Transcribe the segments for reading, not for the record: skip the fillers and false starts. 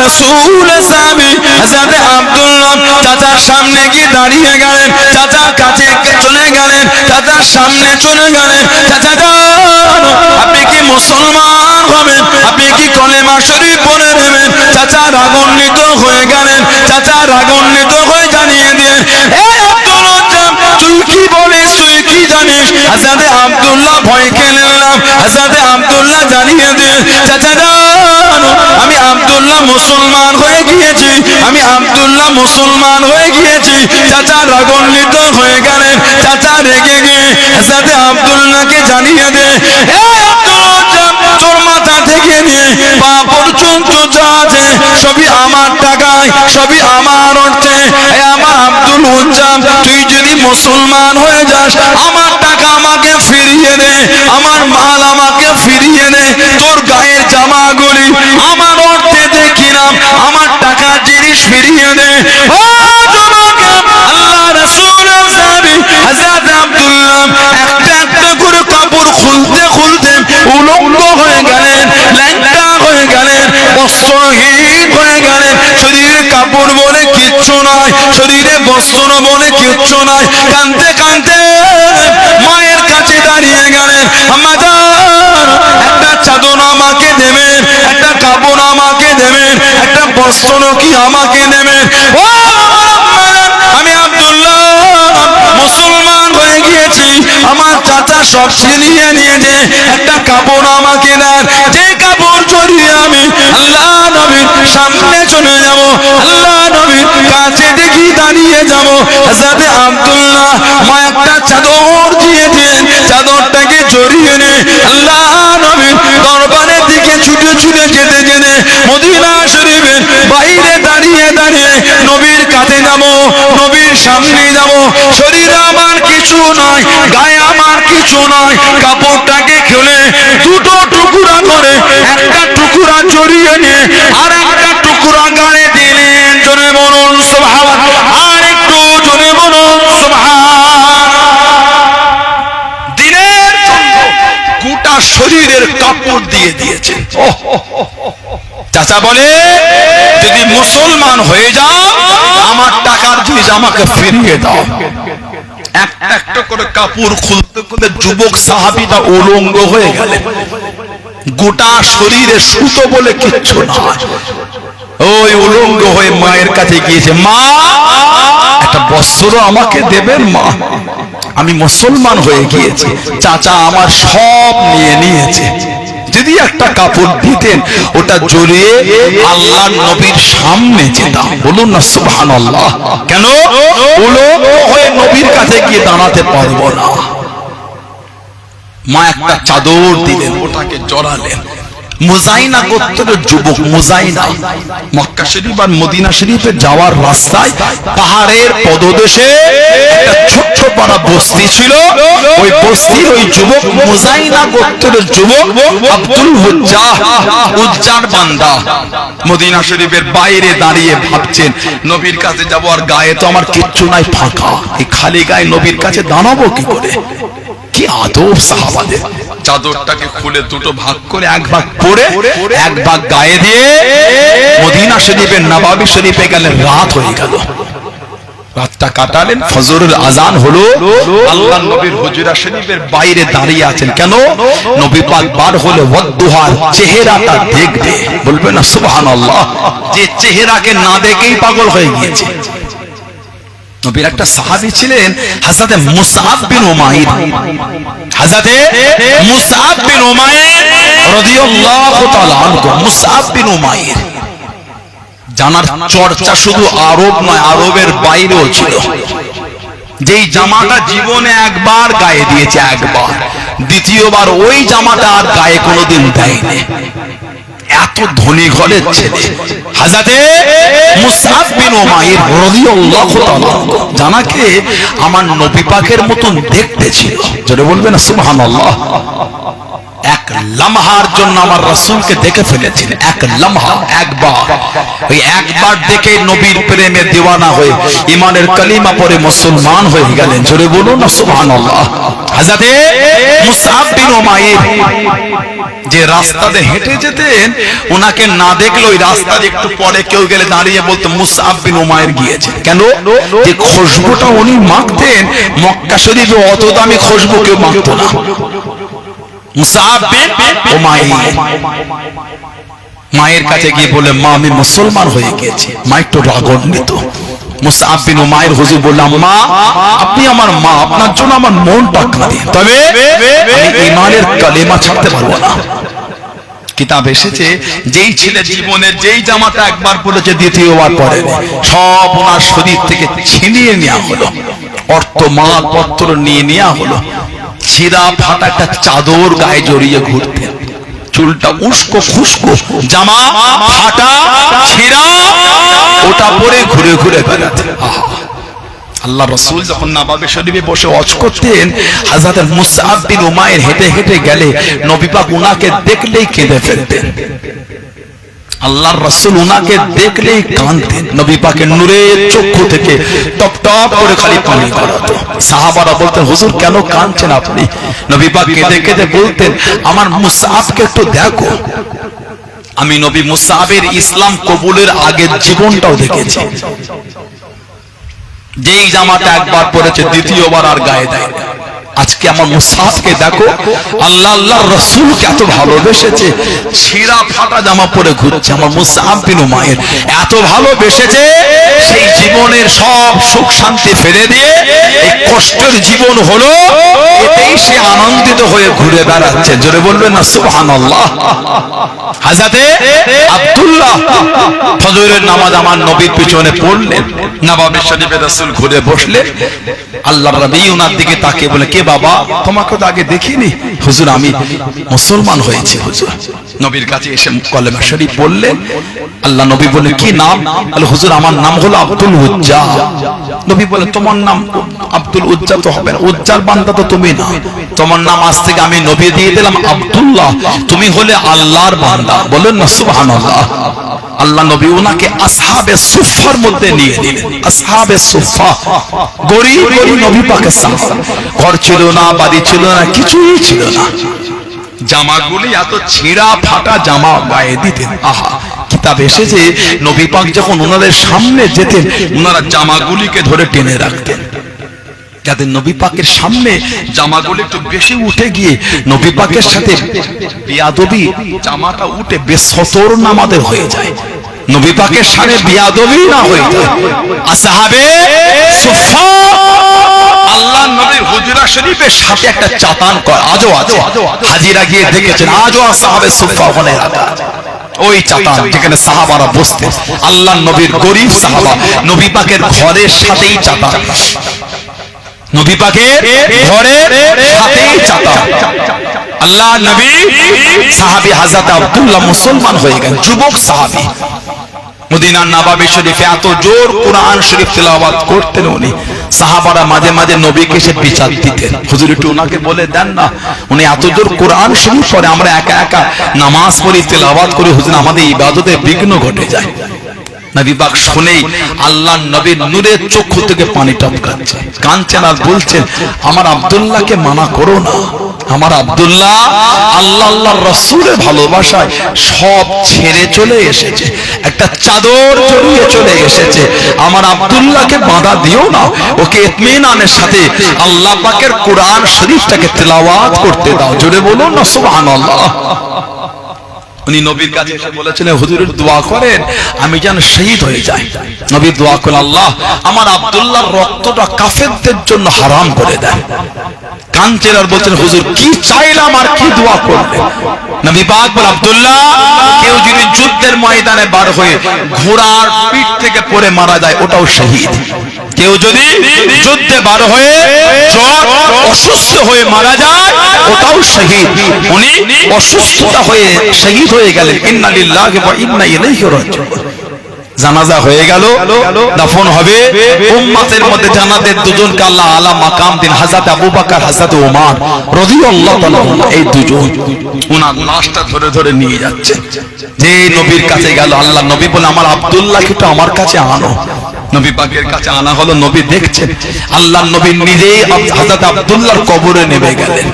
রাসূল সাহাবী হযরত আব্দুল্লাহ চাচার সামনে গিয়ে দাঁড়িয়ে গেলেন, চাচার কাছে চলে গেলেন, চাচার সামনে চলে গেলেন। চাচা যান, আপনি কি মুসলমান হবেন? আপনি কি কলেমা শরীফ পড়ে নেবেন? চাচা রাগান্বিত হয়ে গেলেন। চাচা রাগান্বিত হয়ে জানিয়ে দিয়ে, এই আব্দুল্লাহ, তুই কি বলিস, তুই কি জানিস? হযরত আব্দুল্লাহ ভয় খেলেন না। হযরত আব্দুল্লাহ জানিয়ে দিয়ে, চাচা যান, আমি আব্দুল্লাহ মুসলমান হয়ে গিয়েছি, আমি আব্দুল্লাহ মুসলমান হয়ে গিয়েছি। চাচা রাগান্বিত হয়ে গেলেন। চাচা রেগে গিয়ে হযরত আব্দুল্লাহকে জানিয়ে দেয়, এই আব্দুল্লাহ, তোর মাথা থেকে নিয়ে পা পর্যন্ত যা আছে সবই আমার টাকায়, সবই আমার অর্থে। আমার আব্দুল উজ্জাম, তুই যদি মুসলমান হয়ে যাস, আমার টাকা আমাকে ফিরিয়ে দে, আমার মাল আমাকে ফিরিয়ে দে, তোর গায়ের জামাগুলি আমার অর্থে দেখিলাম, আমার টাকার জিনিস ফিরিয়ে দে। ও জমাকে আল্লাহ রাসূলের সাহাবী হযরত আব্দুল্লাহ একটা একটা করে কাপড় খুলতে খুলতে উলঙ্গ হয়ে গেলেন, ল্যাংটা হয়ে গেলেন, বস্ত্রহীন হয়ে গেলেন। শরীরে কাপড় বলে কিচ্ছু নাই, শরীরে বস্ত্র বলে কিচ্ছু নাই। কাঁদতে কাঁদতে মায়ের কাছে দাঁড়িয়ে গেলেন, আম্মা জান, একটা চাদর আমাকে দেবেন, একটা কাপড় আমাকে দেবেন, একটা বস্ত্র কি আমাকে দেবেন? ও আমি আব্দুল্লাহ মুসলমান হয়ে গিয়েছি, আমার চাচা সব ছিনিয়ে নিয়েছে, একটা কাপড় আমাকে দেন, যে কাপড় জড়িয়ে আমি আল্লাহ নবীর সামনে চলে যাব, আল্লাহ নবীর কাছে দেখি দাঁড়িয়ে যাব। হযরত আব্দুল্লাহ মা একটা চাদর দিয়েছেন, চাদরটাকে জড়িয়ে নে আল্লাহ নবীর দরবারের দিকে ছুটে ছুটে যেতে যেতে মদিনা শরীফের বাইরে দাঁড়িয়ে দাঁড়িয়ে নবীর কাছে যাব, নবীর সামনে যাব। শরীরে আমার কিছু নয়, গায়ে আমার কিছু নয়, কাপড়টাকে খুলে দুটো টুকরা করে একটা টুকরা জড়িয়ে নিয়ে আর একটা টুকরা গায়ে দিলেন। জোরে বলুন সুবহানাল্লাহ, আর একটু জোরে বলুন সুবহানাল্লাহ। দিনের জন্য গোটা শরীরের কাপড় দিয়ে দিয়েছেন। চাচা বলে, যদি মুসলমান হয়ে যাও, আমার টাকার জিনিস আমাকে ফিরিয়ে দাও। একটা একটা করে কাপড় খুলতে খুলতে যুবক সাহাবীরা উলঙ্গ হয়ে গেলেন, গোটা শরীরে সুতো বলে কিচ্ছু না। ওই উলঙ্গ হয়ে মায়ের কাছে গিয়েছে, মা একটা বস্ত্র আমাকে দেবেন মা, আমি মুসলমান হয়ে গিয়েছি, চাচা আমার সব নিয়ে নিয়েছে। যদি একটা কাপড় দিতেন, ওটা জড়িয়ে আল্লাহ নবীর সামনে যেতাম। বলুন না সুবহানাল্লাহ। কেন? উলঙ্গ হয়ে নবীর কাছে গিয়ে দাঁড়াতে পারবো না। মা একটা চাদর দিলেন, ওটাকে জড়ালেন। মুজাইনা গোত্রের যুবক, মুজাইনা মক্কা শরীফ আর মদিনা শরীফে যাওয়ার রাস্তায় পাহাড়ের পদদেশে একটা ছোট্ট পাড়া বস্তি ছিল। ওই বস্তির ওই যুবক, মুজাইনা গোত্রের যুবক আব্দুল উজ্জার বান্দা, মদিনা শরীফের বাইরে দাঁড়িয়ে ভাবছেন, নবীর কাছে যাবো আর গায়ে তো আমার কিচ্ছু নাই, ফাঁকা, এই খালি গায়ে নবীর কাছে দাঁড়াবো কি করে? কি আদব সাহাবাদের। চাদরটাকে খুলে দুটো ভাগ করে এক ভাগ পরে এক ভাগ গায়ে দিয়ে মদিনা শরীফের নবাবী শরীফে গেলেন। রাত হয়ে গেল, রাতটা কাটালেন, ফজরের আজান হলো। আল্লাহ নবীর হুজরা শরীফের বাইরে দাঁড়িয়ে আছেন। কেন? নবী পাক বার হলে ওয়াদুহার চেহারাটা দেখবে। বলবেন না সুবহানাল্লাহ। যে চেহারাকে না দেখেই পাগল হয়ে গিয়েছে। নবীর একটা সাহাবী ছিলেন হযরত মুসআব বিন উমাইর। হযরত মুসআব বিন উমাইর রাদিয়াল্লাহু তাআলা আনহু। মুসআব বিন উমাইর জানার চর্চা শুধু আরব নয়, আরবের বাইরেও ছিল। যেই জামাটা জীবনে একবার গায়ে দিয়েছে, একবার, দ্বিতীয়বার ওই জামাটা আর গায়ে কোনোদিন দেয়নি। এত ধনী ঘরের ছেলে হযরত মুসআব বিন উমাইর রাদিয়াল্লাহু তাআলা, জানাকে আমার নবী পাকের মতন দেখতে ছিল। জোরে বলবেন সুবহানাল্লাহ। এক লম্হার জন্য আমার রাসূলকে দেখে ফেলেছেন। এক লম্হা, একবার। ওই একবার দেখে নবীর প্রেমে দিওয়ানা হয়ে ঈমানের কালিমা পড়ে মুসলমান হয়ে গেলেন। জোরে বলুন না সুবহানাল্লাহ। হযরতে মুসআব বিন উমাইর যে রাস্তা দিয়ে হেঁটে যেতেন, ওনাকে না দেখলে ওই রাস্তা দিয়ে একটু পরে কেউ গেলে দাঁড়িয়ে বলতো মুসআব বিন উমাইর গিয়েছে। কেন? যে খুশবুটা উনি মাখতেন, মক্কা শরীফে অত দামি খুশবু কেউ মাখতো না। মুসআব বিন উমাইর মায়ের কাছে গিয়ে বলে, মা আমি মুসলমান হয়ে গেছি। মা একটু রাগান্বিত। মুসআব বিন উমাইর হুজুর বললাম, মা আপনি আমার মা, আপনার জন্য আমার মনটা কাঁদে, তবে আমি ঈমানের কালেমা ছাড়তে পারবো না। কিতাব এসেছে যেই ছেলে জীবনে যেই জামাটা একবার পরেছে দ্বিতীয়বার পরেনি, সব ওনার শরীর থেকে ছিনিয়ে নেওয়া হলো, অর্থ মাল পত্র নিয়ে নেওয়া হলো। ছিঁড়া ফাটা একটা চাদর গায়ে জড়িয়ে ঘুরতেন, চুলটা উস্কো খুস্কো, জামা ফাটা ছিঁড়া, ওটা পরে ঘুরে ঘুরে বেড়াতেন। আল্লাহ রাসূল যখন নবাবে শরীফে বসে ওয়াজ করতেন, হযরত মুসআব বিন উমাইর হেঁটে হেঁটে গেলে নবী পাক উনাকে দেখলেই কেঁদে ফেলতেন। আল্লাহর রাসূল উনাকে দেখলেই কাঁদতেন। নবী পাকের নূরের চক্ষু থেকে টপ টপ করে খালি পানি গড়াতো। সাহাবারা বলতেন, হুজুর কেন কাঁদছেন আপনি? নবী পাক কেঁদে কেঁদে বলতেন, আমার মুসআবকে একটু দেখো। আমি নবী মুসআবের ইসলাম কবুলের আগের জীবনটাও দেখেছি। যেই জামাটা একবার পরেছে দ্বিতীয়বার আর গায়ে দেয়। আজকে আমার মুসআবকে দেখো, আল্লাহ আল্লাহর রাসূলকে এত ভালোবেসেছে, ছিঁড়া ফাটা জামা পরে ঘুরছে। আমার মুসআব বিন উমাইর এত ভালোবেসেছে, সেই জীবনের সব সুখ শান্তি ফেলে দিয়ে এই কষ্টের জীবন হলো, এতেই সে আনন্দিত হয়ে ঘুরে বেড়াচ্ছে। জোরে বলবেন না সুবহানাল্লাহ। হযরতে আব্দুল্লাহ ফজরের নামাজ আমার নবীর পিছনে পড়লেন, নবাবে শরীফে রাসূল ঘুরে বসলেন। আল্লাহর নবী ওনার দিকে তাকিয়ে বলে, কে বাবা, তোমাকে তো আগে দেখিনি। হুজুর আমি মুসলমান হয়েছি হুজুর। নবীর কাছে এসে কলেমা শরীফ বললেন। আল্লাহ নবী বলে, কি নাম? বলে, হুজুর আমার নাম হলো আব্দুল উজ্জা। নবী বলে, তোমার নাম আব্দুল উজ্জা তো হবে না, উজ্জার বান্দা তো তুমি না, তোমার নাম আজ থেকে আমি নবী দিয়ে দিলাম আব্দুল্লাহ, তুমি হলে আল্লাহর বান্দা। বলেন না সুবহানাল্লাহ। আল্লাহ নবী ওনাকে আসহাবে সুফার মধ্যে নিয়ে দিলেন। আসহাবে সুফা গরিব গরিব নবী পাকের সাহাবা, ঘর ছিল না, বাড়ি ছিল না, কিছুই ছিল না। জামাগুলি এত ছিঁড়া ফাটা জামা গায়ে দিতেন। আহা, কিতাব এসেছে নবী পাক যখন ওনাদের সামনে যেতেন, ওনারা জামাগুলিকে ধরে টেনে রাখতেন, যাতে নবী পাকের সামনে জামাগুলি একটু বেশি উঠে গিয়ে নবী পাকের সাথে বিয়াদবি, জামাটা উঠে বেসতর নামাদের হয়ে যায়, নবী পাকের সামনে বিয়াদবি না হয়ে যায়। আসহাবে সুফা আল্লাহ নবীর হুজরা শরীফের সাথে একটা চাতান করে, আজও হাজিরা গিয়ে দেখেছেন, আজও আসহাবে সুফা ওখানে রাখা ওই চাতান যেখানে সাহাবারা বসতেন। আল্লাহ নবীর গরিব সাহাবা, নবী পাকের ঘরের সাথেই চাতান, নবী পাকের ঘরের সাথেই চাতান। আল্লাহ নবী সাহাবী হযরত আব্দুল্লাহ মুসলমান হয়ে গেলেন, যুবক সাহাবী। মদিনার নবাবী শরীফে এত জোর কোরআন শরীফ তেলাওয়াত করতেন উনি, সাহাবারা মাঝে মাঝে নবীকে এসে বিচার দিতেন, হুজুর একটু ওনাকে বলে দেন না, উনি এত জোর কোরআন শরীফ পড়ে, আমরা একা একা নামাজ পড়ি, তেলাওয়াত করি, হুজুর আমাদের ইবাদতে বিঘ্ন ঘটে যায়। নবী পাক শুনেই আল্লাহ নবীর নূরের চক্ষু থেকে পানি টপকাচ্ছে, কাঁদছেন আর বলছেন, আমার আব্দুল্লাহকে মানা করো না, আমার আব্দুল্লাহ আল্লাহ আল্লাহর রাসূলের ভালোবাসায় সব ছেড়ে চলে এসেছে, একটা চাদর জড়িয়ে চলে এসেছে, আমার আব্দুল্লাহকে বাধা দিও না, ওকে ইতমিনানের সাথে আল্লাহ পাকের কোরআন শরীফটাকে তেলাওয়াত করতে দাও। জোরে বলুন না সুবহানাল্লাহ। উনি নবীর কাছে এসে বলেছিলেন, হুজুরের দোয়া করেন আমি যেন শহীদ হয়ে যাই। নবী দোয়া করেন, আল্লাহ আমার আব্দুল্লাহর রক্তটা কাফেরদের জন্য হারাম করে দেন। কাঁদছেন আর বলছেন, হুজুর কি চাইলাম আর কি দোয়া করলেন? নবী পাক বলেন, আব্দুল্লাহ কেউ যদি যুদ্ধের ময়দানে বার হয়ে ঘোড়ার পিঠ থেকে পড়ে মারা যায়, ওটাও শহীদ। কেউ যদি যুদ্ধে বার হয়ে জ্বর অসুস্থ হয়ে মারা যায়, ওটাও শহীদ। উনি অসুস্থতা হয়ে শহীদ হয়ে গেলেন। ইন্না লিল্লাহি ওয়া ইন্না ইলাইহি রাজিউন। জানাজা হয়ে গেল, দাফন হবে। উম্মতের মধ্যে জান্নাতের দুজনকে আল্লাহ আলা মাকাম দিন, হযরত আবু বকর, হযরত ওমর রাদিয়াল্লাহু তাআলা, এই দুজন ওনার লাশটা ধরে ধরে নিয়ে যাচ্ছে। যে নবীর কাছে গেল, আল্লাহ নবী বলে, আমার আব্দুল্লাহকে তো আমার কাছে আনো। নবী পাকের কাছে আনা হলো, নবী দেখছেন আল্লাহর নবী নিজেই হযরত আব্দুল্লাহর কবরে নেমে গেলেন।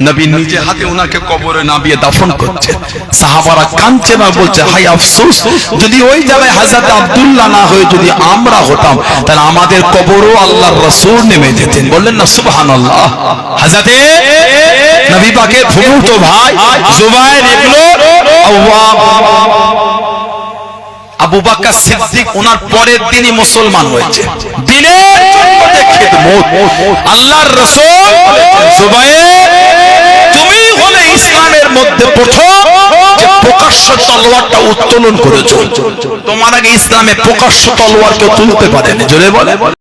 নবী নিজে হাতে ওনাকে কবরে নামিয়ে দাফন করছেন। সাহাবারা কাঁদছেন আর বলছে, হায় আফসোস, যদি ওই জায়গায় হযরত আব্দুল্লাহ না হয়ে যদি আমরা হতাম তাহলে আমাদের কবরও আল্লাহর রাসূল নেমে যেতেন। বললেন না সুবহানাল্লাহ। হযরতে নবী পাকের ফুফুতো ভাই জুবায়ের ইবনে আওয়াম আবু বকর সিদ্দিক ওনার পরের দিনই মুসলমান হয়েছে। দিনের জন্য খিদমত আল্লাহর রাসূল জুবায়ের, তুমি হলে ইসলামের মধ্যে প্রথম যে প্রকাশ্য তলোয়ারটা উত্তোলন করেছো। তোমার আগে ইসলামে প্রকাশ্য তলোয়ার কেউ তুলতে পারেনি। জোরে বলে।